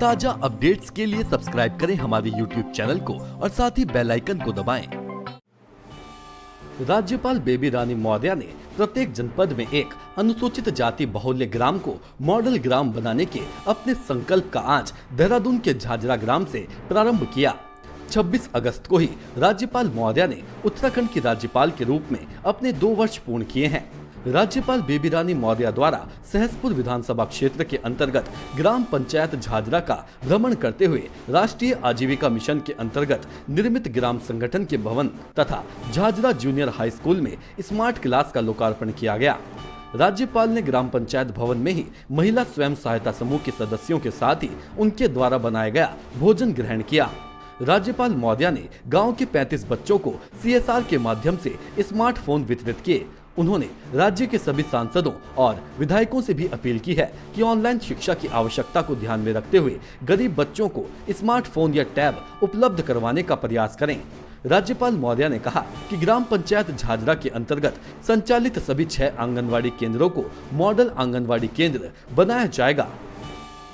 ताजा अपडेट्स के लिए सब्सक्राइब करें हमारे YouTube चैनल को और साथ ही बेल आइकन को दबाएं। राज्यपाल बेबी रानी मौर्य ने प्रत्येक जनपद में एक अनुसूचित जाति बहुल्य ग्राम को मॉडल ग्राम बनाने के अपने संकल्प का आज देहरादून के झाझरा ग्राम से प्रारंभ किया। 26 अगस्त को ही राज्यपाल मौर्य ने उत्तराखंड की राज्यपाल के रूप में अपने 2 वर्ष पूर्ण किए हैं। राज्यपाल बेबी रानी मौर्य द्वारा सहसपुर विधानसभा क्षेत्र के अंतर्गत ग्राम पंचायत झाझरा का भ्रमण करते हुए राष्ट्रीय आजीविका मिशन के अंतर्गत निर्मित ग्राम संगठन के भवन तथा झाझरा जूनियर हाई स्कूल में स्मार्ट क्लास का लोकार्पण किया गया। राज्यपाल ने ग्राम पंचायत भवन में ही महिला स्वयं सहायता समूह के सदस्यों के साथ ही उनके द्वारा बनाया गया भोजन ग्रहण किया। राज्यपाल मौर्य ने गाँव के 35 बच्चों को CSR के माध्यम से स्मार्टफोन वितरित किए। उन्होंने राज्य के सभी सांसदों और विधायकों से भी अपील की है कि ऑनलाइन शिक्षा की आवश्यकता को ध्यान में रखते हुए गरीब बच्चों को स्मार्टफोन या टैब उपलब्ध करवाने का प्रयास करें। राज्यपाल मौर्य ने कहा कि ग्राम पंचायत झाझरा के अंतर्गत संचालित सभी 6 आंगनवाड़ी केंद्रों को मॉडल आंगनवाड़ी केंद्र बनाया जाएगा।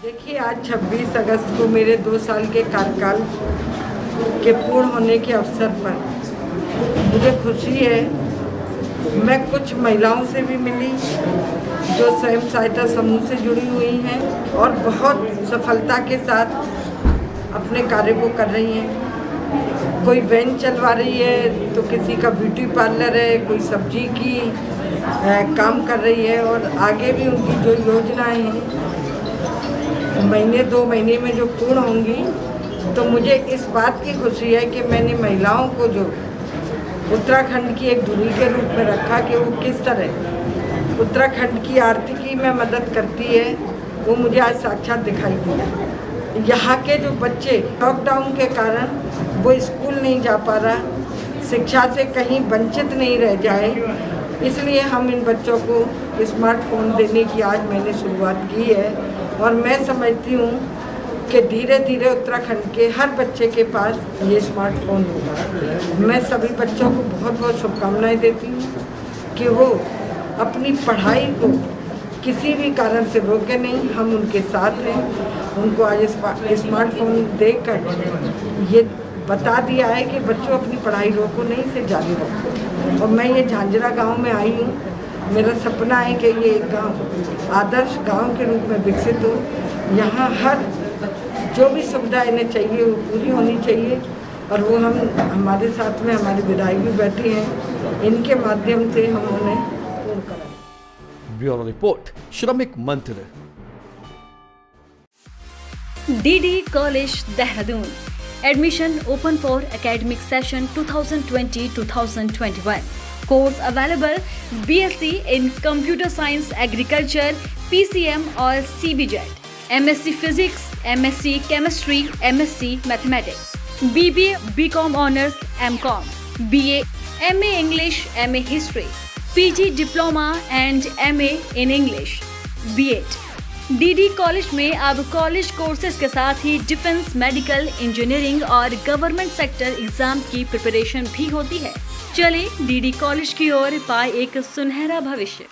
देखिए, आज 26 अगस्त को मेरे 2 साल के कार्यकाल के पूर्ण होने के अवसर पर मुझे खुशी है। मैं कुछ महिलाओं से भी मिली जो स्वयं सहायता समूह से जुड़ी हुई हैं और बहुत सफलता के साथ अपने कार्य को कर रही हैं। कोई वैन चलवा रही है तो किसी का ब्यूटी पार्लर है, कोई सब्जी की काम कर रही है और आगे भी उनकी जो योजनाएं हैं महीने 2 महीने में जो पूर्ण होंगी, तो मुझे इस बात की खुशी है कि मैंने महिलाओं को जो उत्तराखंड की एक धुरी के रूप में रखा कि वो किस तरह उत्तराखंड की आर्थिकी में मदद करती है, वो मुझे आज साक्षात दिखाई दिया। यहाँ के जो बच्चे लॉकडाउन के कारण वो स्कूल नहीं जा पा रहा, शिक्षा से कहीं वंचित नहीं रह जाए, इसलिए हम इन बच्चों को स्मार्टफोन देने की आज मैंने शुरुआत की है। और मैं समझती हूँ कि धीरे धीरे उत्तराखंड के हर बच्चे के पास ये स्मार्टफोन होगा। मैं सभी बच्चों को बहुत बहुत शुभकामनाएं देती हूँ कि वो अपनी पढ़ाई को किसी भी कारण से रोके नहीं, हम उनके साथ हैं। उनको आज स्मार्टफोन देकर ये बता दिया है कि बच्चों अपनी पढ़ाई रोको नहीं, इसे जारी रखो। और मैं ये झाझरा गाँव में आई हूँ, मेरा सपना है कि ये एक गाँव आदर्श गाँव के रूप में विकसित हो। यहाँ हर जो भी सुविधा इन्हें चाहिए वो पूरी होनी चाहिए और वो हमारे साथ में हमारे विधायक भी बैठे हैं, इनके माध्यम से हम उन्हें पूर्ण कराएं। ब्यूरो रिपोर्ट, श्रमिक मंत्र। DD College Dehradun. Admission open for academic session 2020-2021. Course available: BSc in Computer Science, Agriculture, PCM or CBJET, MSc Physics, MSc Chemistry, MSc Mathematics, BBA, BCom Honors, MCom, BA, MA English, MA History, PG Diploma and MA in English, B.Ed. DD college में अब college courses के साथ ही defence, medical, engineering और government sector exam की preparation भी होती है। चले DD कॉलेज की ओर, पाए एक सुनहरा भविष्य।